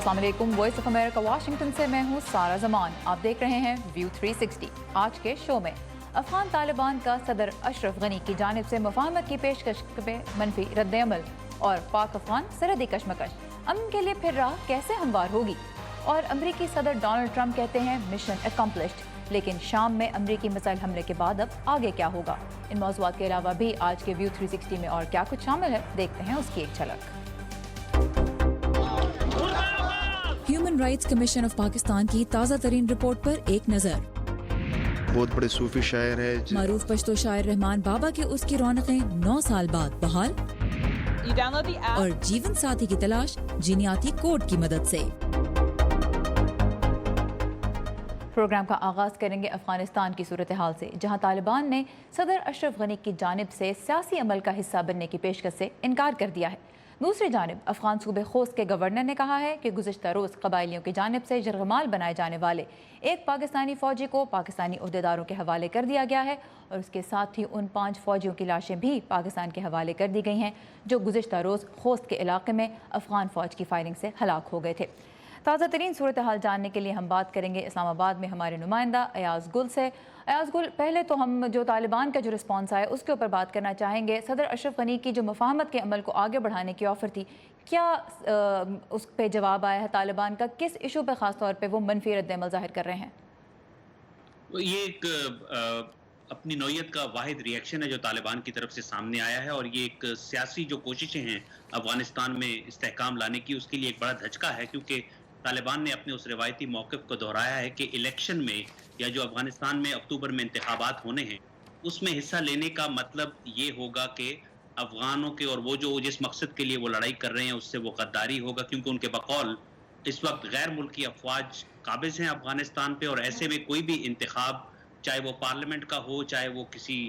अस्सलाम वालेकुम, voice of America Washington से मैं हूँ सारा जमान। आप देख रहे हैं व्यू 360। आज के शो में अफगान तालिबान का सदर अशरफ गनी की जानिब से मुफाहमत की पेशकश पे मनफी रद्द-ए-अमल और पाक अफगान सरहदी कशमकश, अमन के लिए फिर राह कैसे हमवार होगी। और अमरीकी सदर डोनाल्ड ट्रंप कहते हैं मिशन अकम्पलिश्ड, लेकिन शाम में अमरीकी मिसाइल हमले के बाद अब आगे क्या होगा। इन मौज़ूआत के अलावा भी आज के व्यू 360 में और क्या कुछ शामिल है, देखते हैं उसकी एक झलक। Human rights commission of Pakistan की ताज़ा तरीन रिपोर्ट पर एक नज़र। बहुत बड़े सूफी शायर है, मारूफ पश्तो शायर रहमान बाबा के उसकी रौनकें 9 साल बाद बहाल, और जीवन साथी की तलाश जीनियाती कोड की मदद से। प्रोग्राम का आगाज करेंगे अफगानिस्तान की सूरत हाल से, जहां तालिबान ने सदर अशरफ गनी की जानिब से सियासी अमल का हिस्सा बनने की पेशकश से इनकार कर दिया है। दूसरी जानिब अफगान सूबे खोस्त के गवर्नर ने कहा है कि गुज़िश्ता रोज़ कबायलियों की जानिब से जरगमाल बनाए जाने वाले एक पाकिस्तानी फ़ौजी को पाकिस्तानी अहदेदारों के हवाले कर दिया गया है, और उसके साथ ही उन 5 फ़ौजियों की लाशें भी पाकिस्तान के हवाले कर दी गई हैं जो गुज़िश्ता रोज़ खोस्त के इलाके में अफगान फ़ौज की फायरिंग से हलाक हो गए थे। ताज़ा तरीन सूरत हाल जानने के लिए हम बात करेंगे इस्लामाबाद में हमारे नुमाइंदा अयाज गुल से। अयाज गुल, पहले तो हम जो तालिबान का जो रिस्पॉन्स आया उसके ऊपर बात करना चाहेंगे। सदर अशरफ गनी की जो मुफाहमत के अमल को आगे बढ़ाने की ऑफ़र थी, क्या उस पर जवाब आया है तालिबान का? किस इशू पर ख़ास तौर पर वो मनफी रद्द-ए-अमल ज़ाहिर कर रहे हैं? ये एक अपनी नौयत का वाहिद रिएक्शन है जो तालिबान की तरफ से सामने आया है, और ये एक सियासी जो कोशिशें हैं अफगानिस्तान में इस्तेहकाम लाने की, उसके लिए एक बड़ा धचका है, क्योंकि तालिबान ने अपने उस रिवायती मौक़िफ़ को दोहराया है कि इलेक्शन में या जो अफगानिस्तान में अक्टूबर में इंतखाबात होने हैं उसमें हिस्सा लेने का मतलब ये होगा कि अफगानों के और वो जो जिस मकसद के लिए वो लड़ाई कर रहे हैं उससे वो गद्दारी होगा, क्योंकि उनके बकौल इस वक्त गैर मुल्की अफवाज काबिज हैं अफगानिस्तान पे, और ऐसे में कोई भी इंतखाब, चाहे वो पार्लियामेंट का हो चाहे वो किसी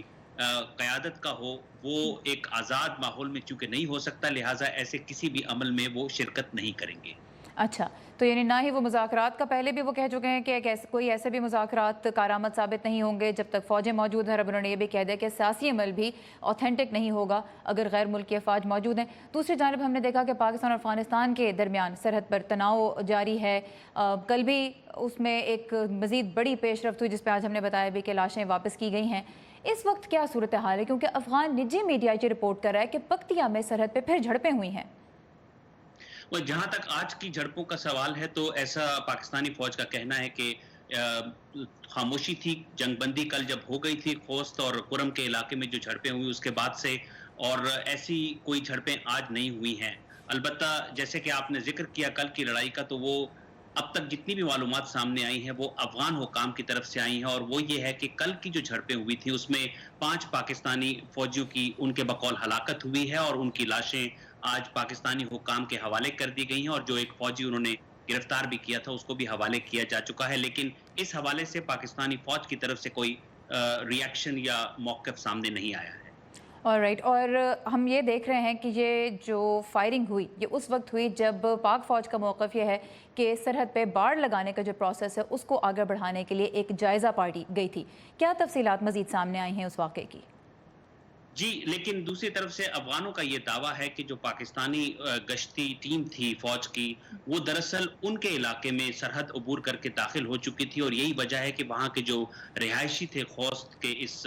क़यादत का हो, वो एक आज़ाद माहौल में चूँकि नहीं हो सकता, लिहाजा ऐसे किसी भी अमल में वो शिरकत नहीं करेंगे। अच्छा, तो यानी ना ही वो मुज़ाकरात का, पहले भी वो कह चुके हैं कि कोई ऐसे भी मुज़ाकरात कारआमद साबित नहीं होंगे जब तक फ़ौजें मौजूद हैं। उन्होंने ये भी कह दिया कि सियासी अमल भी ऑथेंटिक नहीं होगा अगर गैर मुल्की अफवाज मौजूद हैं। दूसरी जानिब हमने देखा कि पाकिस्तान और अफगानिस्तान के दरमियान सरहद पर तनाव जारी है। कल भी उसमें एक मज़ीद बड़ी पेशरफ्त हुई जिस पर आज हमने बताया भी कि लाशें वापस की गई हैं। इस वक्त क्या सूरत हाल है, क्योंकि अफगान निजी मीडिया ये रिपोर्ट कर रहा है कि पक्तिया में सरहद पर फिर झड़पें हुई हैं। जहाँ तक आज की झड़पों का सवाल है तो ऐसा पाकिस्तानी फौज का कहना है कि खामोशी थी, जंगबंदी कल जब हो गई थी खोस्त और कुरम के इलाके में जो झड़पें हुई उसके बाद से, और ऐसी कोई झड़पें आज नहीं हुई हैं। अलबत्ता जैसे कि आपने जिक्र किया कल की लड़ाई का, तो वो अब तक जितनी भी मालूमात सामने आई हैं वो अफगान हुकाम की तरफ से आई हैं, और वो ये है कि कल की जो झड़पें हुई थी उसमें 5 पाकिस्तानी फौजियों की उनके बकौल हलाकत हुई है, और उनकी लाशें आज पाकिस्तानी हुकाम के हवाले कर दी गई हैं, और जो एक फौजी उन्होंने गिरफ्तार भी किया था उसको भी हवाले किया जा चुका है। लेकिन इस हवाले से पाकिस्तानी फौज की तरफ से कोई रिएक्शन या मौक़िफ़ सामने नहीं आया है। ऑलराइट, और हम ये देख रहे हैं कि ये जो फायरिंग हुई ये उस वक्त हुई जब पाक फ़ौज का मौक़िफ़ ये है कि सरहद पे बाड़ लगाने का जो प्रोसेस है उसको आगे बढ़ाने के लिए एक जायज़ा पार्टी गई थी। क्या तफसीलात मज़ीद सामने आई हैं उस वाक़े की? जी, लेकिन दूसरी तरफ से अफगानों का ये दावा है कि जो पाकिस्तानी गश्ती टीम थी फौज की, वो दरअसल उनके इलाके में सरहद अबूर करके दाखिल हो चुकी थी, और यही वजह है कि वहाँ के जो रिहायशी थे खोस्त के इस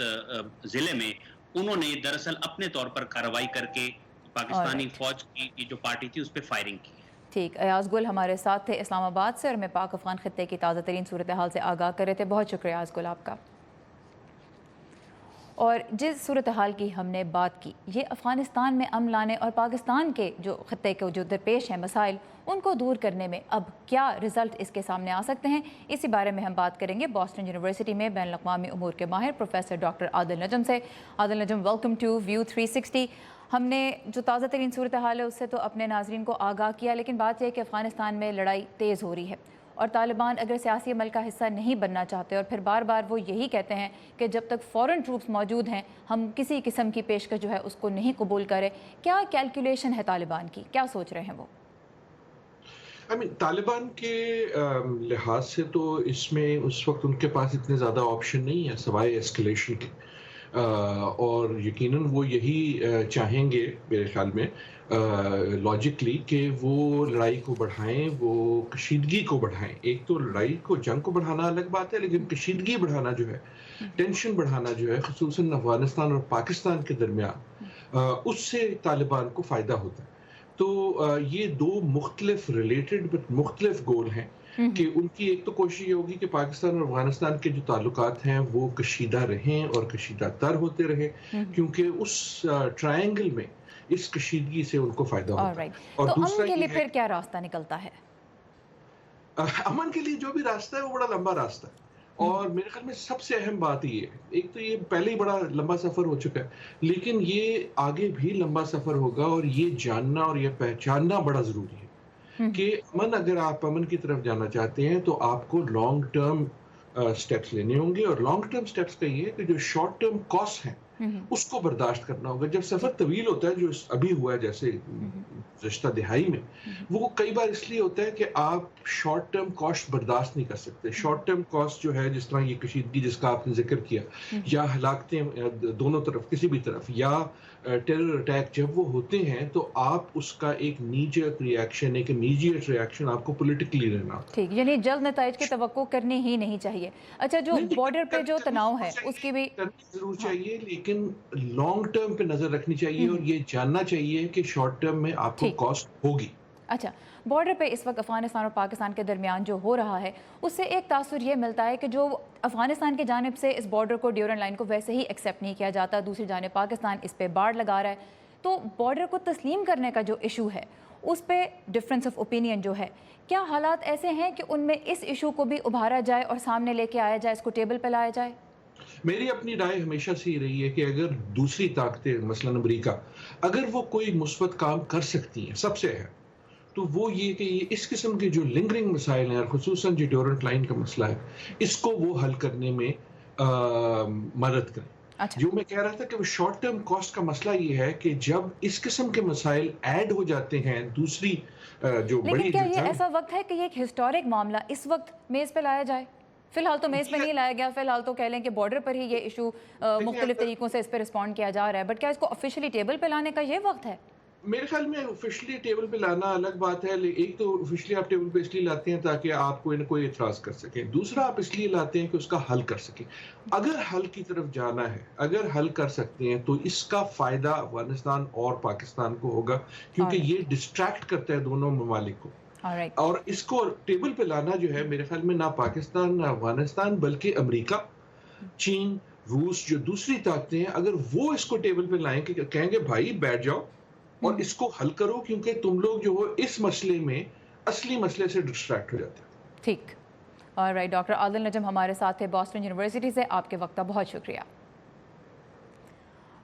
ज़िले में, उन्होंने दरअसल अपने तौर पर कार्रवाई करके पाकिस्तानी फौज की जो पार्टी थी उस पर फायरिंग की। ठीक, अयाज गुल हमारे साथ थे इस्लामाबाद से, और मैं पाक अफगान खित्ते की ताज़ा तरीन सूरत हाल से आगाह कर रहे थे। बहुत शुक्रिया अयाज गुल आपका। और जिस सूरत हाल की हमने बात की, ये अफ़गानिस्तान में अमन लाने और पाकिस्तान के जो खत्ते के जो दरपेश हैं मसाइल, उनको दूर करने में अब क्या रिज़ल्ट इसके सामने आ सकते हैं, इसी बारे में हम बात करेंगे बॉस्टन यूनिवर्सिटी में बैनुल-अक़वामी उमूर के माहिर प्रोफेसर डॉक्टर आदिल नजम से। आदिल नजम, वेलकम टू व्यू 360। हमने जो ताज़ा तरीन सूरत हाल है उससे तो अपने नाज़रीन को आगाह किया, लेकिन बात यह है कि अफ़गानिस्तान में लड़ाई तेज़ हो रही है, और तालिबान अगर सियासी अमल का हिस्सा नहीं बनना चाहते, और फिर बार बार वो यही कहते हैं कि जब तक फ़ॉरेन ट्रूप्स मौजूद हैं हम किसी किस्म की पेशकश जो है उसको नहीं कबूल करें। क्या कैलकुलेशन है तालिबान की, क्या सोच रहे हैं वो? तालिबान के लिहाज से तो इसमें उस वक्त उनके पास इतने ज़्यादा ऑप्शन नहीं है सिवाय एस्केलेशन के। اور یقیناً وہ یہی چاہیں گے میرے خیال میں لاجکلی کہ وہ لڑائی کو بڑھائیں، وہ کشیدگی کو بڑھائیں. ایک تو لڑائی کو، جنگ کو بڑھانا الگ بات ہے، لیکن کشیدگی بڑھانا جو ہے، ٹینشن بڑھانا جو ہے، خصوصاً افغانستان اور پاکستان کے درمیان، اس سے طالبان کو فائدہ ہوتا ہے. تو یہ دو مختلف ریلیٹڈ بٹ مختلف گول ہیں کہ ان کی ایک تو کوشش یہ ہوگی کہ پاکستان اور افغانستان کے جو تعلقات ہیں وہ کشیدہ رہیں اور کشیدہ تر ہوتے رہیں، کیونکہ اس ٹرائنگل میں اس کشیدگی سے ان کو فائدہ ہوتا ہے. اور تو دوسرا امن کے لیے یہ ہے پھر کیا راستہ نکلتا ہے؟ امن کے لیے جو بھی راستہ ہے وہ بڑا لمبا راستہ ہے، اور میرے خیال میں سب سے اہم بات یہ ہے، ایک تو یہ پہلے ہی بڑا لمبا سفر ہو چکا ہے، لیکن یہ آگے بھی لمبا سفر ہوگا، اور یہ جاننا اور یہ پہچاننا بڑا ضروری ہے کہ اگر آپ امن کی طرف جانا چاہتے ہیں تو آپ کو لانگ ٹرم سٹیپس لینے ہوں گے. اور لانگ ٹرم سٹیپس کا یہ ہے کہ جو شارٹ ٹرم کاسٹ ہیں اس کو برداشت کرنا ہوگا. جب سفر طویل ہوتا ہے، جو ابھی ہوا ہے جیسے گزشتہ دہائی میں، وہ کئی بار اس لیے ہوتا ہے کہ آپ شارٹ ٹرم کاسٹ برداشت نہیں کر سکتے. شارٹ ٹرم کاسٹ جو ہے، جس طرح یہ کشیدگی جس کا آپ نے ذکر کیا، یا ہلاکتیں دونوں طرف، کسی بھی طرف، یا ٹیرر اٹیک جب وہ ہوتے ہیں تو آپ اس کا ایک نیجرک ریئیکشن، ایک امیڈیٹ ریئیکشن آپ کو پولیٹیکلی لینا. ٹھیک، یعنی جلد نتائج کی توقع کرنی ہی نہیں چاہیے. اچھا، جو بارڈر پہ جو تناؤ ہے اس کی بھی کرنی ضرور چاہیے، لیکن لانگ ٹرم پہ نظر رکھنی چاہیے، اور یہ جاننا چاہیے کہ شارٹ ٹرم میں آپ کو کاسٹ ہوگی. اچھا، بارڈر پہ اس وقت افغانستان اور پاکستان کے درمیان جو ہو رہا ہے، اس سے ایک تاثر یہ ملتا ہے کہ جو افغانستان کی جانب سے اس بارڈر کو، ڈیورنڈ لائن کو ویسے ہی ایکسیپٹ نہیں کیا جاتا، دوسری جانب پاکستان اس پہ باڑ لگا رہا ہے. تو بارڈر کو تسلیم کرنے کا جو ایشو ہے، اس پہ ڈفرینس آف اوپینین جو ہے، کیا حالات ایسے ہیں کہ ان میں اس ایشو کو بھی ابھارا جائے اور سامنے لے کے آیا جائے، اس کو ٹیبل پہ لایا جائے؟ میری اپنی رائے ہمیشہ سے یہ رہی ہے کہ اگر دوسری طاقتیں، مثلاً امریکہ، اگر وہ کوئی مثبت کام کر سکتی ہیں، سب سے ہے، تو وہ یہ کہ یہ اس قسم کے جو لنگرنگ مسائل ہیں، اور خصوصاً جو ڈیورنٹ لائن کا مسئلہ ہے، اس کو وہ حل کرنے میں مدد کریں. جو میں کہہ رہا تھا کہ وہ شارٹ ٹرم کاسٹ کا مسئلہ یہ ہے کہ جب اس قسم کے مسائل ایڈ ہو جاتے ہیں دوسری جو بڑی، لیکن کیا یہ ایسا وقت ہے کہ یہ ایک ہسٹورک معاملہ اس وقت میز پہ لایا جائے؟ فی الحال تو میز پہ نہیں لایا گیا، فی الحال تو کہہ لیں کہ بارڈر پر ہی یہ ایشو مختلف طریقوں سے اس پہ رسپونڈ کیا جا رہا ہے، بٹ کیا اس کو آفیشلی ٹیبل پہ لانے کا یہ وقت ہے؟ میرے خیال میں آفیشلی ٹیبل پہ لانا الگ بات ہے. ایک تو آفیشلی آپ ٹیبل پہ اس لیے لاتے ہیں تاکہ آپ کوئی نہ کوئی اعتراض کر سکیں، دوسرا آپ اس لیے لاتے ہیں کہ اس کا حل کر سکیں. اگر حل کی طرف جانا ہے، اگر حل کر سکتے ہیں، تو اس کا فائدہ افغانستان اور پاکستان کو ہوگا، کیونکہ یہ ڈسٹریکٹ کرتا ہے دونوں ممالک کو. اور اس کو ٹیبل پہ لانا جو ہے میرے خیال میں نہ پاکستان نہ افغانستان بلکہ امریکہ، چین، روس، جو دوسری طاقتیں ہیں، اگر وہ اس کو ٹیبل پہ لائیں کہ کہیں گے بھائی بیٹھ جاؤ اور اس کو حل کرو، کیونکہ تم لوگ جو ہو اس مسئلے میں اصلی مسئلے سے ڈسٹریکٹ ہو جاتے ہیں. ٹھیک، اور رائٹ، ڈاکٹر عادل نجم ہمارے ساتھ تھے بوسٹن یونیورسٹی سے. آپ کے وقت کا بہت شکریہ.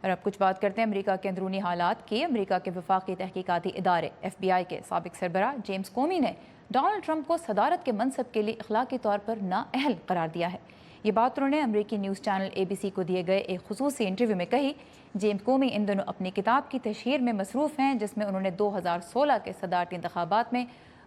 اور اب کچھ بات کرتے ہیں امریکہ کے اندرونی حالات کی. امریکہ کے وفاقی تحقیقاتی ادارے FBI کے سابق سربراہ جیمز کومی نے ڈونلڈ ٹرمپ کو صدارت کے منصب کے لیے اخلاقی طور پر نااہل قرار دیا ہے. یہ بات انہوں نے امریکی نیوز چینل ABC کو دیے گئے ایک خصوصی انٹرویو میں کہی. جیمز کومی ان دنوں اپنی کتاب کی تشہیر میں مصروف ہیں، جس میں انہوں نے 2016 کے صدارتی انتخابات میں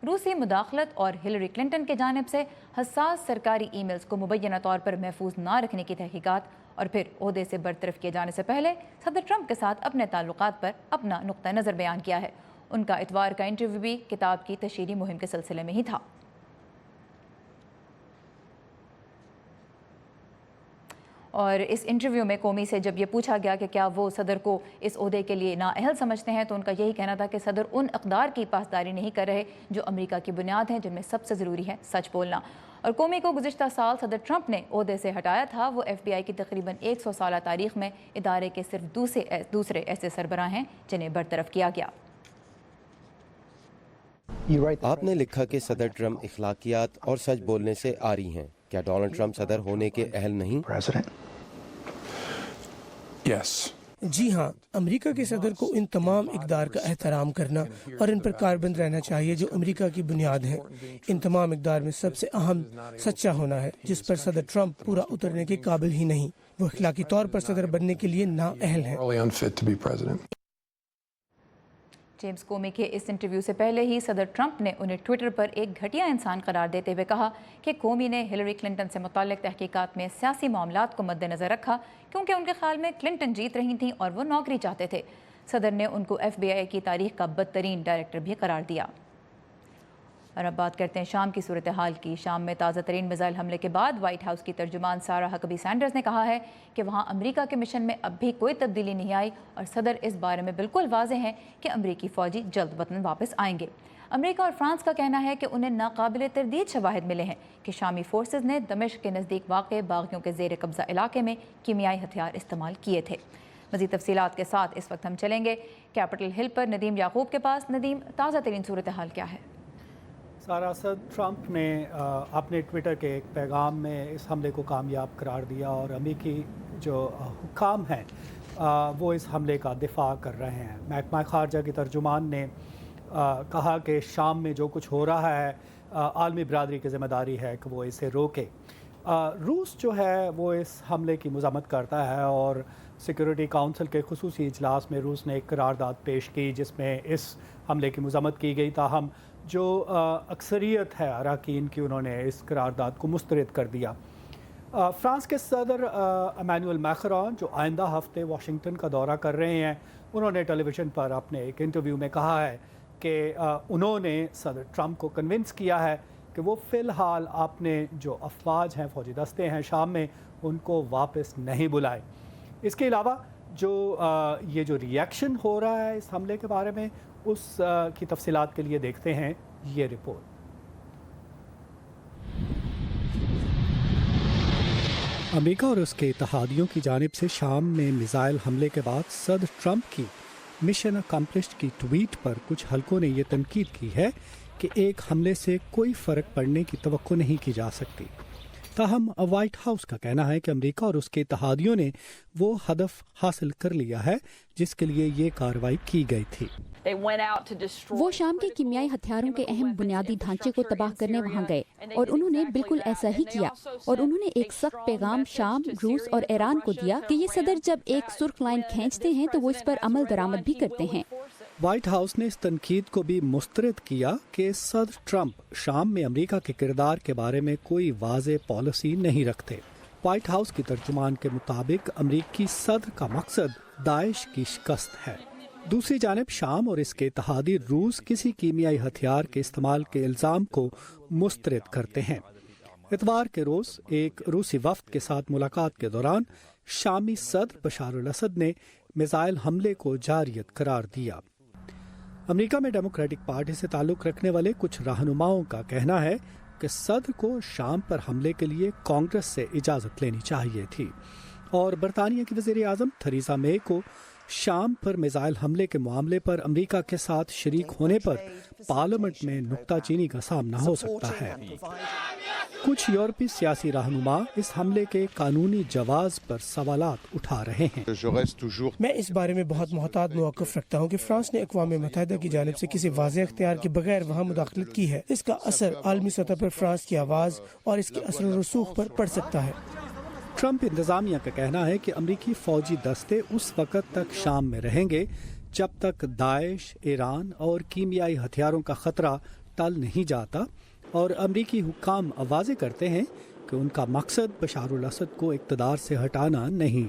روسی مداخلت اور ہلری کلنٹن کی جانب سے حساس سرکاری ای میلز کو مبینہ طور پر محفوظ نہ رکھنے کی تحقیقات اور پھر عہدے سے برطرف کیے جانے سے پہلے صدر ٹرمپ کے ساتھ اپنے تعلقات پر اپنا نقطہ نظر بیان کیا ہے. ان کا اتوار کا انٹرویو بھی کتاب کی تشہیری مہم کے سلسلے میں ہی تھا. اور اس انٹرویو میں کومی سے جب یہ پوچھا گیا کہ کیا وہ صدر کو اس عہدے کے لیے نااہل سمجھتے ہیں، تو ان کا یہی کہنا تھا کہ صدر ان اقدار کی پاسداری نہیں کر رہے جو امریکہ کی بنیاد ہیں، جن میں سب سے ضروری ہے سچ بولنا. اور کومی کو گزشتہ سال صدر ٹرمپ نے عہدے سے ہٹایا تھا. وہ FBI کی تقریباً 100 سالہ تاریخ میں ادارے کے صرف دوسرے ایسے سربراہ ہیں جنہیں برطرف کیا گیا. آپ نے لکھا کہ صدر ٹرمپ اخلاقیات اور سچ بولنے سے عاری ہیں. کیا ڈونلڈ ٹرمپ صدر ہونے کے اہل نہیں؟ جی ہاں، امریکہ کے صدر کو ان تمام اقدار کا احترام کرنا اور ان پر کاربند رہنا چاہیے جو امریکہ کی بنیاد ہیں. ان تمام اقدار میں سب سے اہم سچا ہونا ہے، جس پر صدر ٹرمپ پورا اترنے کے قابل ہی نہیں. وہ اخلاقی طور پر صدر بننے کے لیے نااہل ہیں. जेम्स कोमी के इस इंटरव्यू से पहले ही सदर ट्रंप ने उन्हें ट्विटर पर एक घटिया इंसान करार देते हुए कहा कि कोमी ने हिलरी क्लिंटन से मुताल्लिक तहकीकात में सियासी मामलात को मद्देनज़र रखा क्योंकि उनके ख्याल में क्लिंटन जीत रही थीं और वो नौकरी चाहते थे। सदर ने उनको FBI की तारीख का बदतरीन डायरेक्टर भी करार दिया। और अब बात करते हैं शाम की सूरत हाल की। शाम में ताज़ा तरीन मिसाइल हमले के बाद वाइट हाउस की तर्जुमान सारा हकबी सैंडर्स ने कहा है कि वहाँ अमेरिका के मिशन में अब भी कोई तब्दीली नहीं आई और सदर इस बारे में बिल्कुल वाज़ेह हैं कि अमेरिकी फ़ौजी जल्द वतन वापस आएंगे। अमेरिका और फ्रांस का कहना है कि उन्हें नाकाबिल तरदीद शवाहिद मिले हैं कि शामी फोर्सेज ने दमिश्क के नज़दीक वाक़ बागियों के ज़ेर कब्ज़ा इलाके में कीमियाई हथियार इस्तेमाल किए थे। मज़ीद तफसीलात के साथ इस वक्त हम चलेंगे कैपिटल हिल पर नदीम याकूब के पास। नदीम, ताज़ा तरीन सूरत हाल क्या है? सारा सदर ट्रंप ने अपने ट्विटर के एक पैगाम में इस हमले को कामयाब करार दिया और अमेरिकी जो हुक्काम हैं वो इस हमले का दिफा कर रहे हैं। महकमा खारजा के तर्जुमान ने कहा कि शाम में जो कुछ हो रहा है आलमी बरादरी की ज़िम्मेदारी है कि वो इसे रोके। रूस जो है वो इस हमले की मज़म्मत करता है और सिक्योरिटी काउंसिल के खुसूसी इजलास में रूस ने एक करारदाद पेश की जिसमें इस हमले की मज़म्मत की गई। ताहम जो अक्सरियत है अरकान की, उन्होंने इस करारदाद को मुस्तरद कर दिया। फ्रांस के सदर इमैनुअल मैक्रोन जो आइंदा हफ्ते वाशिंगटन का दौरा कर रहे हैं, उन्होंने टेलीविज़न पर अपने एक इंटरव्यू में कहा है कि उन्होंने सदर ट्रंप को कन्विंस किया है कि वो फ़िलहाल अपने जो अफवाज हैं, फ़ौजी दस्ते हैं शाम में, उनको वापस नहीं बुलाए। इसके अलावा जो ये जो रिएक्शन हो रहा है इस हमले के बारे में, उस की तफसीलात के लिए देखते हैं ये रिपोर्ट। अमेरिका और उसके इत्तेहादियों की जानिब से शाम में मिसाइल हमले के बाद सदर ट्रंप की मिशन अकम्प्लिश्ड की ट्वीट पर कुछ हलकों ने यह तनकीद की है कि एक हमले से कोई फ़र्क पड़ने की तवक्को नहीं की जा सकती। ताहम वाइट हाउस का कहना है कि अमेरिका और उसके इत्तेहादियों ने वो हदफ हासिल कर लिया है जिसके लिए ये कार्रवाई की गई थी। वो शाम के कीमियाई हथियारों के अहम बुनियादी ढांचे को तबाह करने वहाँ गए और उन्होंने बिल्कुल ऐसा ही किया। और उन्होंने एक सख्त पैगाम शाम, रूस और ईरान को दिया कि ये सदर जब एक सुर्ख लाइन खींचते हैं तो वो इस पर अमल दरामद भी करते हैं। व्हाइट हाउस ने इस तनकीद को भी मुस्तरद किया कि सदर ट्रंप शाम में अमेरिका के किरदार के बारे में कोई वाज़ेह पॉलिसी नहीं रखते। व्हाइट हाउस की तर्जुमान के मुताबिक अमेरिकी सदर का मकसद दाइश की शिकस्त है। दूसरी जानिब शाम और इसके इत्तेहादी रूस किसी कीमियाई हथियार के इस्तेमाल के इल्ज़ाम को मुस्तरद करते हैं। इतवार के रोज़ एक रूसी वफ्द के साथ मुलाकात के दौरान शामी सदर बशार अल असद ने मिसाइल हमले को जारियत करार दिया। अमेरिका में डेमोक्रेटिक पार्टी से ताल्लुक़ रखने वाले कुछ रहनुमाओं का कहना है कि सदर को शाम पर हमले के लिए कांग्रेस से इजाज़त लेनी चाहिए थी और बरतानिया की वज़ीर आज़म थेरेसा मे को शाम पर मिसाइल हमले के मामले पर अमेरिका के साथ शरीक होने पर पार्लियामेंट में नुक्ताचीनी का सामना हो सकता है। कुछ यूरोपीय सियासी रहनुमा इस हमले के कानूनी जवाज पर सवालात उठा रहे हैं। मैं इस बारे में बहुत मोहतात मौक़िफ़ रखता हूँ कि फ्रांस ने अक़वाम मुत्तहिदा की जानिब से किसी वाज़ेह इख्तियार के बगैर वहाँ मुदाखलत की है। इसका असर आलमी सतह पर फ्रांस की आवाज़ और इसके असर और रसूख पर पड़ सकता है। ट्रंप इंतजामिया का कहना है कि अमरीकी फौजी दस्ते उस वक़्त तक शाम में रहेंगे जब तक दाइश, ईरान और कीमियाई हथियारों का ख़तरा टल नहीं जाता और अमरीकी हुक्काम वाज़ेह करते हैं कि उनका मकसद बशार अल असद को इक़्तिदार से हटाना नहीं।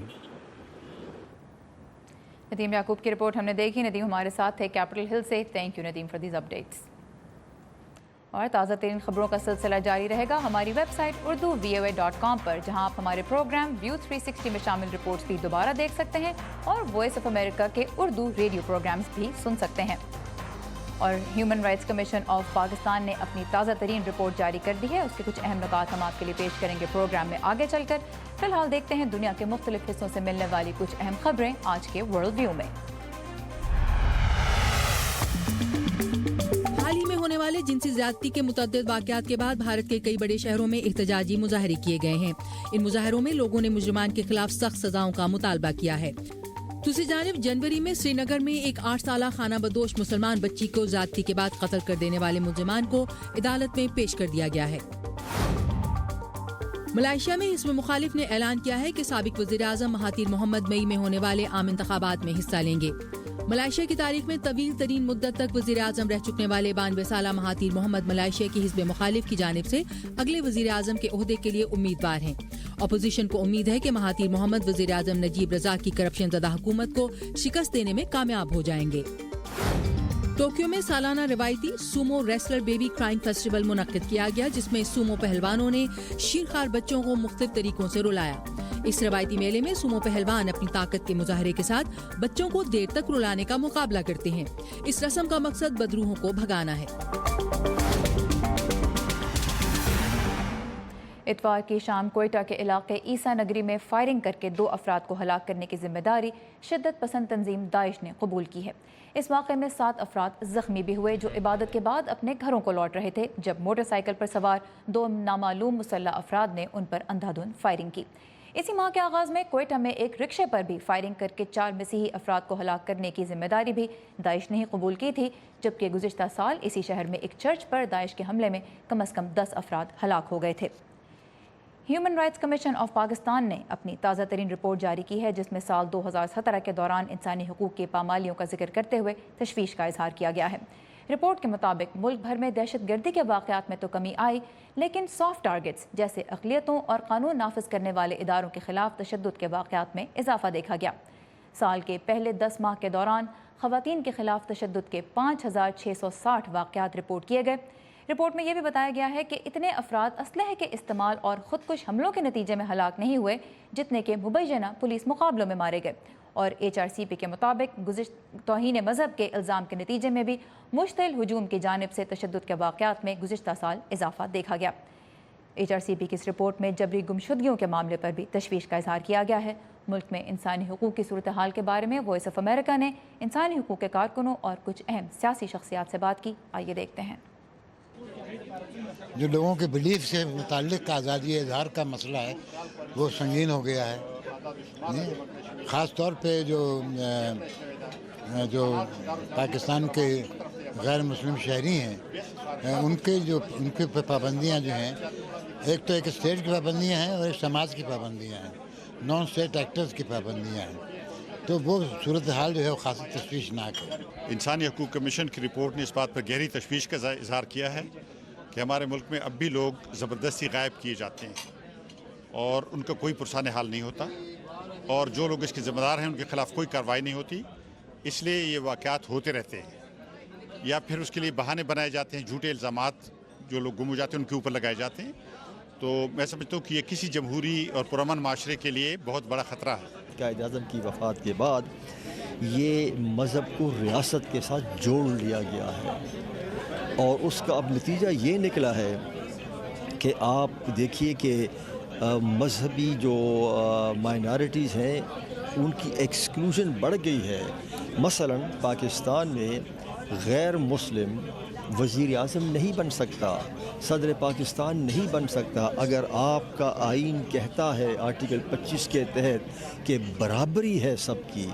नदीम याकूब की रिपोर्ट हमने देखी। नदीम हमारे साथ थे कैपिटल हिल से। Thank you Nadeem for these updates. और ताज़ा तरीन खबरों का सिलसिला जारी रहेगा हमारी वेबसाइट urdu.voa.com पर, जहां आप हमारे प्रोग्राम व्यू 360 में शामिल रिपोर्ट्स भी दोबारा देख सकते हैं और वॉइस ऑफ अमेरिका के उर्दू रेडियो प्रोग्राम्स भी सुन सकते हैं। और human rights commission of Pakistan ने अपनी ताज़ा तरीन रिपोर्ट जारी कर दी है। उसके कुछ अहम नुकात हम आपके लिए पेश करेंगे प्रोग्राम में आगे चलकर। फिलहाल देखते हैं दुनिया के मुख्तलिफ हिस्सों से मिलने वाली कुछ अहम खबरें आज के वर्ल्ड व्यू में। हाल ही में होने वाले जिनसी ज्यादती के मुतअद्दिद वाक़यात के बाद भारत के कई बड़े शहरों में एहतजाजी मुजाहरे किए गए हैं। इन मुजाहरों में लोगों ने मुजरिमान के खिलाफ सख्त सजाओं का मुतालबा किया है। दूसरी जानिब जनवरी में श्रीनगर में एक 8 साला खाना बदोश मुसलमान बच्ची को ज्यादती के बाद कत्ल कर देने वाले मुजरिमान को अदालत में पेश कर दिया गया है। मलेशिया में हिज़्ब मुखालिफ ने ऐलान किया है कि साबिक वज़ीर आज़म महातीर मोहम्मद मई में होने वाले आम इंतखाबात में हिस्सा लेंगे। मलाइशिया की तारीख में तवील तरीन मुद्दत तक वजीर आजम रह चुकने वाले 92 साला महातीर मोहम्मद मलाइशिया की हिज़्ब मुखालिफ की जानिब से अगले वजीर आजम के ओहदे के लिए उम्मीदवार हैं। अपोजिशन को उम्मीद है कि महातीर मोहम्मद वजीर आजम नजीब रजाक की करप्शन ज़दा हुकूमत को शिकस्त देने में कामयाब हो जाएंगे। टोक्यो में सालाना रिवायती sumo wrestler baby crying festival मुनक्किद किया गया, जिसमें सूमो पहलवानों ने शीरखार बच्चों को मुख्तलिफ तरीकों से रुलाया। इस रिवायती मेले में सूमो पहलवान अपनी ताकत के मुजाहरे के साथ बच्चों को देर तक रुलाने का मुकाबला करते हैं। इस रस्म का मकसद बदरूहों को भगाना है। इतवार की शाम कोयटा के इलाके ईसा नगरी में फायरिंग करके 2 अफराद को हलाक करने की जिम्मेदारी शिद्दत पसंद तंजीम दाइश ने कबूल की है। इस वाक़े में 7 अफराद जख्मी भी हुए जो इबादत के बाद अपने घरों को लौट रहे थे, जब मोटरसाइकिल पर सवार 2 नामालूम मुसल्लह अफराद ने उन पर अंधाधुंध फायरिंग की। इसी माह के आगाज़ में कोयटा में एक रिक्शे पर भी फायरिंग करके 4 मसीही अफराद को हलाक करने की जिम्मेदारी भी दाइश ने ही कबूल की थी, जबकि गुज़िश्ता साल इसी शहर में एक चर्च पर दाइश के हमले में कम से कम 10 अफराद हलाक हो गए थे। Human rights commission of Pakistan ने अपनी ताज़ा तरीन रिपोर्ट जारी की है, जिसमें साल 2017 के दौरान इंसानी हुकूक की पामालियों का जिक्र करते हुए तशवीश का इजहार किया गया है। रिपोर्ट के मुताबिक मुल्क भर में दहशत गर्दी के वाक़यात में तो कमी आई, लेकिन सॉफ्ट टारगेट्स जैसे अक़लियतों और कानून नाफिज करने वाले इदारों के खिलाफ तशद्दुद के वाक़यात में इजाफा देखा गया। साल के पहले 10 माह के दौरान ख़वातीन के खिलाफ तशद्दुद के 5660 वाक़यात रिपोर्ट किए गए। रिपोर्ट में यह भी बताया गया है कि इतने अफराद असलहे के इस्तेमाल और ख़ुदकुश हमलों के नतीजे में हलाक नहीं हुए जितने के मुबैना पुलिस मुकाबलों में मारे गए। और HRCP के मुताबिक तौहीन मज़हब के इल्ज़ाम के नतीजे में भी मुश्तिल हुजूम की जानिब से तशद्दुद के वाक़यात में गुज़िश्ता साल इजाफा देखा गया। HRCP की इस रिपोर्ट में जबरी गुमशुदगियों के मामले पर भी तशवीश का इजहार किया गया है। मुल्क में इंसानी हुकूक की सूरत हाल के बारे में वॉइस ऑफ अमेरिका ने इंसानी हुकूक के कारकुनों और कुछ अहम सियासी शख्सियात से बात की। आइए देखते हैं। जो लोगों के बिलीफ से मुताल्लिक़ आज़ादी इज़हार का मसला है वो संगीन हो गया है। ख़ास तौर पे जो पाकिस्तान के गैर मुस्लिम शहरी हैं उनके पाबंदियाँ जो हैं, एक तो एक स्टेट की पाबंदियाँ हैं और एक समाज की पाबंदियाँ हैं, नॉन स्टेट एक्टर्स की पाबंदियाँ हैं। तो वो सूरत हाल जो है वो खासी तशवीशनाक है। इंसानी हकूक़ कमीशन की रिपोर्ट ने इस बात पर गहरी तशवीश का इजहार किया है कि हमारे मुल्क में अब भी लोग ज़बरदस्ती गायब किए जाते हैं और उनका कोई पुरसान हाल नहीं होता, और जो लोग इसके ज़िम्मेदार हैं उनके खिलाफ़ कोई कार्रवाई नहीं होती। इसलिए ये वाक़यात होते रहते हैं, या फिर उसके लिए बहाने बनाए जाते हैं, झूठे इल्ज़ामात जो लोग गुम हो जाते हैं उनके ऊपर लगाए जाते हैं। तो मैं समझता हूँ कि ये किसी जमहूरी और पुरअमन माशरे के लिए बहुत बड़ा ख़तरा है। कायद आज़म की वफ़ात के बाद ये मज़हब को रियासत के साथ जोड़ लिया गया है और उसका अब नतीजा ये निकला है कि आप देखिए कि मजहबी जो माइनॉरिटीज़ हैं उनकी एक्सक्लूजन बढ़ गई है। मसलन पाकिस्तान में गैर मुस्लिम वज़ीर आज़म नहीं बन सकता, सदर पाकिस्तान नहीं बन सकता अगर आपका आइन कहता है आर्टिकल 25 के तहत कि बराबरी है सबकी।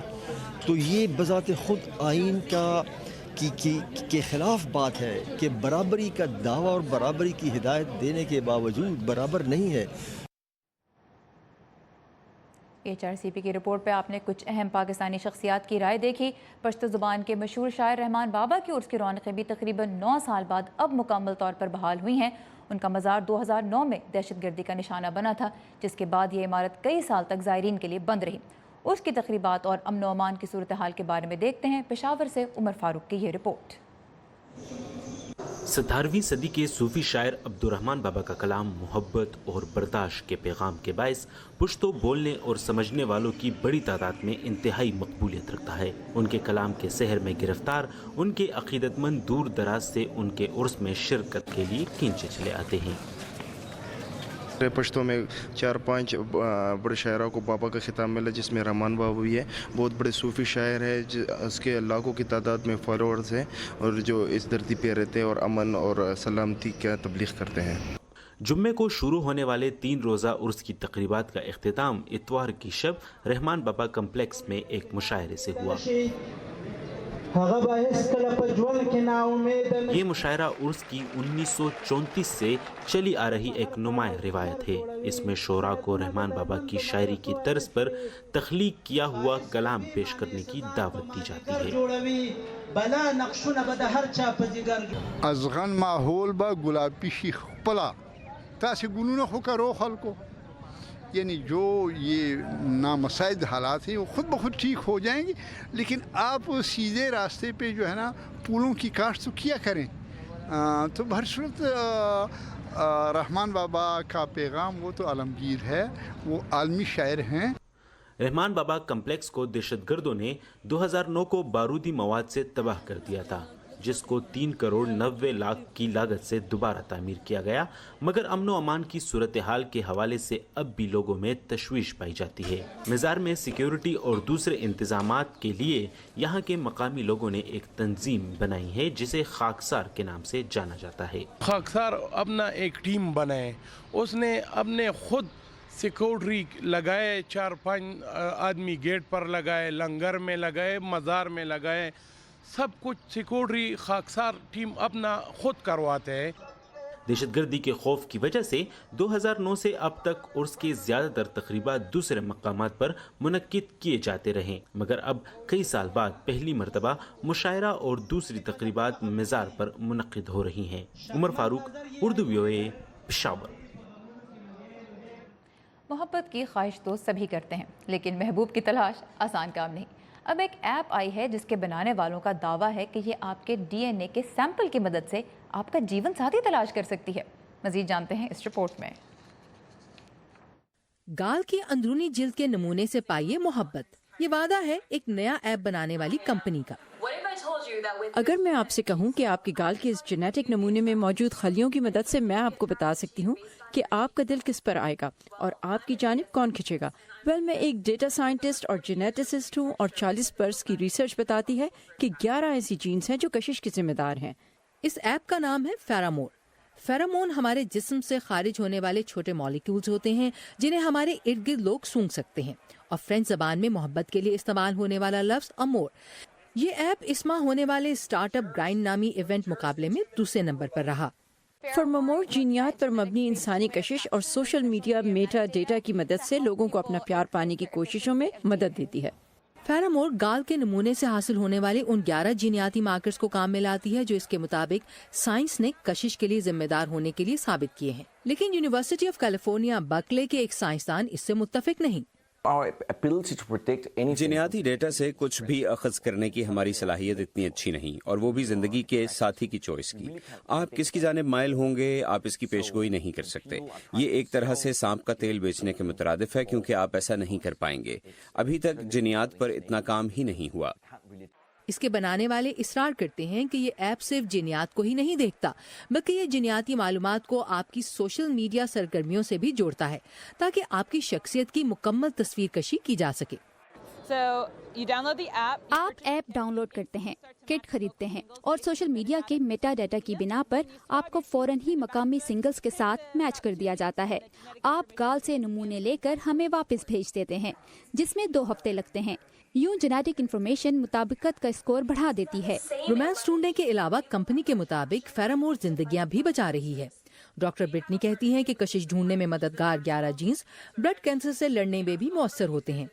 तो ये बज़ाते ख़ुद आइन के ख़िलाफ़ बात है कि बराबरी का दावा और बराबरी की हिदायत देने के बावजूद बराबर नहीं है। HRCP की रिपोर्ट पे आपने कुछ अहम पाकिस्तानी शख्सियात की राय देखी। पश्तो ज़ुबान के मशहूर शायर रहमान बाबा की उर्स की रौनकें भी तकरीबन 9 साल बाद अब मुकम्मल तौर पर बहाल हुई हैं। उनका मज़ार 2009 में दहशतगर्दी का निशाना बना था, जिसके बाद ये इमारत कई साल तक ज़ायरीन के लिए बंद रही। उसकी तकरीबात और अमन व अमान की सूरत हाल के बारे में देखते हैं पेशावर से उमर फारूक की ये रिपोर्ट। 17वीं सदी के सूफी शायर अब्दुर्रहमान बाबा का कलाम मोहब्बत और बर्दाश्त के पैगाम के बायस पुश्तो बोलने और समझने वालों की बड़ी तादाद में इंतहाई मकबूलियत रखता है। उनके कलाम के सहर में गिरफ्तार उनके अकीदतमंद दूर दराज से उनके उर्स में शिरकत के लिए खींचे चले आते हैं। पश्तो में 4-5 बड़े शायरों को बाबा का खिताब मिला, जिसमें रहमान बाबा भी है। बहुत बड़े सूफ़ी शायर है, उसके लाखों की तादाद में फॉलोअर्स हैं और जो इस धरती पे रहते हैं और अमन और सलामती का तबलीग करते हैं। जुम्मे को शुरू होने वाले 3 रोज़ा उर्स की तकरीबात का इख्तिताम इतवार की शब रहमान बाबा कम्प्लेक्स में एक मुशायरे से हुआ। ये मुशायरा उर्स की 1934 से चली आ रही एक नुमाया रिवायत है। इसमें शोरा को रहमान बाबा की शायरी की तर्ज पर तख्लीक किया हुआ कलाम पेश करने की दावत दी जाती है। अज़गन माहौल बा गुलाबी शीख पला तासे गुनून खुकरो खलको, यानी जो ये नामसाइद हालात हैं वो खुद ब खुद ठीक हो जाएंगे, लेकिन आप सीधे रास्ते पे जो है ना फूलों की काश्त तो किया करें। तो बहरसूरत रहमान बाबा का पैगाम वो तो आलमगीर है, वो आलमी शायर हैं। रहमान बाबा कम्प्लेक्स को दहशतगर्दों ने 2009 को बारूदी मवाद से तबाह कर दिया था, जिसको 3 करोड़ 90 लाख की लागत से दोबारा तामीर किया गया, मगर अमन व अमान की सूरत हाल के हवाले से अब भी लोगों में तशवीश पाई जाती है। मज़ार में सिक्योरिटी और दूसरे इंतजामात के लिए यहाँ के मकामी लोगों ने एक तंजीम बनाई है जिसे खाकसार के नाम से जाना जाता है। खाकसार अपना एक टीम बनाए, उसने अपने खुद सिक्योरिटी लगाए, 4-5 आदमी गेट पर लगाए, लंगर में लगाए, मज़ार में लगाए, सब कुछ सिक्योरिटी खाकसार टीम अपना खुद करवाते हैं। दहशतगर्दी के खौफ की वजह से 2009 से अब तक उर्स के ज़्यादातर तकरीबात दूसरे मकामात पर मुनक्किद किए जाते रहे, मगर अब कई साल बाद पहली मरतबा मुशायरा और दूसरी तकरीबात मज़ार पर मुनक्किद हो रही हैं। उमर फारूक, उर्दू VOA, पेशावर। मोहब्बत की ख्वाहिश तो सभी करते हैं, लेकिन महबूब की तलाश आसान काम नहीं। अब एक ऐप आई है जिसके बनाने वालों का दावा है कि ये आपके DNA के सैंपल की मदद से आपका जीवन साथी तलाश कर सकती है। मजीद जानते हैं इस रिपोर्ट में। गाल की अंदरूनी जिल्द के नमूने से पाइए मोहब्बत, ये वादा है एक नया ऐप बनाने वाली कंपनी का। अगर मैं आपसे कहूं कि आपके गाल के इस जेनेटिक नमूने में मौजूद खलियों की मदद से मैं आपको बता सकती हूं कि आपका दिल किस पर आएगा और आपकी जानिब कौन खिंचेगा। मैं एक डेटा साइंटिस्ट और जेनेटिसिस्ट हूं और 40 बरस की रिसर्च बताती है कि 11 ऐसी जीन्स हैं जो कशिश के जिम्मेदार हैं। इस ऐप का नाम है फेरामोन। फेरामोन हमारे जिस्म से खारिज होने वाले छोटे मॉलिक्यूल्स होते हैं जिन्हें हमारे इर्द गिर्द लोग सूंघ सकते हैं, और फ्रेंच जबान में मोहब्बत के लिए इस्तेमाल होने वाला लफ्ज अमोर। ये ऐप इस माह होने वाले स्टार्टअप ग्राइंड नामी इवेंट मुकाबले में दूसरे नंबर पर रहा। फॉर्मोर जीनियात पर मबनी इंसानी कशिश और सोशल मीडिया मेटा डेटा की मदद से लोगों को अपना प्यार पाने की कोशिशों में मदद देती है। फेरामोर गाल के नमूने से हासिल होने वाले उन 11 जीनियाती मार्कर्स को काम में लाती है जो इसके मुताबिक साइंस ने कशिश के लिए जिम्मेदार होने के लिए साबित किए हैं, लेकिन यूनिवर्सिटी ऑफ कैलिफोर्निया बर्कले के एक साइंसदान इससे मुत्तफिक नहीं। जीनियाती डेटा से कुछ भी अखज़ करने की हमारी सलाहियत इतनी अच्छी नहीं, और वो भी जिंदगी के साथी की चॉइस की। आप किसकी जानिब माइल होंगे आप इसकी पेशगोई नहीं कर सकते। ये एक तरह से सांप का तेल बेचने के मुतरादिफ है, क्योंकि आप ऐसा नहीं कर पाएंगे। अभी तक जीनियात पर इतना काम ही नहीं हुआ। इसके बनाने वाले इसरार करते हैं कि ये ऐप सिर्फ जीनियात को ही नहीं देखता, बल्कि ये जीनियाती मालूमात को आपकी सोशल मीडिया सरगर्मियों से भी जोड़ता है, ताकि आपकी शख्सियत की मुकम्मल तस्वीर कशी की जा सके। आप ऐप डाउनलोड करते हैं, किट खरीदते हैं और सोशल मीडिया के मेटा डाटा की बिना पर आपको फौरन ही मकामी सिंगल्स के साथ मैच कर दिया जाता है। आप गाल से नमूने लेकर हमें वापस भेज देते हैं, जिसमें 2 हफ्ते लगते हैं। यूं जेनेटिक इंफॉर्मेशन मुताबिकत का स्कोर बढ़ा देती है। रोमांस ढूंढने के अलावा कंपनी के मुताबिक फेरामोर जिंदगियां भी बचा रही है। डॉक्टर ब्रिटनी कहती हैं कि कशिश ढूंढने में मददगार 11 जीन्स ब्लड कैंसर से लड़ने में भी मौसर होते हैं।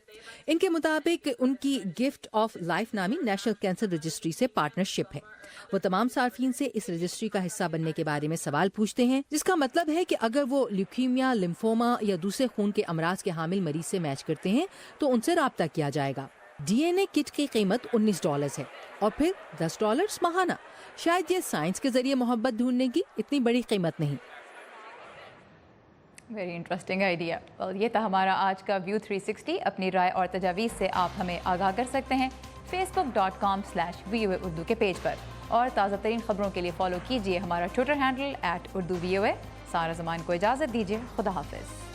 इनके मुताबिक उनकी गिफ्ट ऑफ लाइफ नामी नेशनल कैंसर रजिस्ट्री से पार्टनरशिप है। वो तमाम सार्फिन से इस रजिस्ट्री का हिस्सा बनने के बारे में सवाल पूछते हैं, जिसका मतलब है कि अगर वो ल्यूकीमिया, लिम्फोमा या दूसरे खून के अमराज के हामिल मरीज से मैच करते हैं तो उनसे राब्ता किया जाएगा। DNA किट की कीमत $19 है और फिर $10 माहाना। शायद ये साइंस के जरिए मोहब्बत ढूंढने की इतनी बड़ी कीमत नहीं। Very interesting idea. ये था हमारा आज का व्यू 360। अपनी राय और तजावीज़ से आप हमें आगाह कर सकते हैं facebook.com/VOA उर्दू के पेज पर, और ताज़ा तरीन खबरों के लिए फॉलो कीजिए हमारा ट्विटर हैंडल @UrduVOA। सारा ज़मान को इजाज़त दीजिए। खुदा हाफिज़।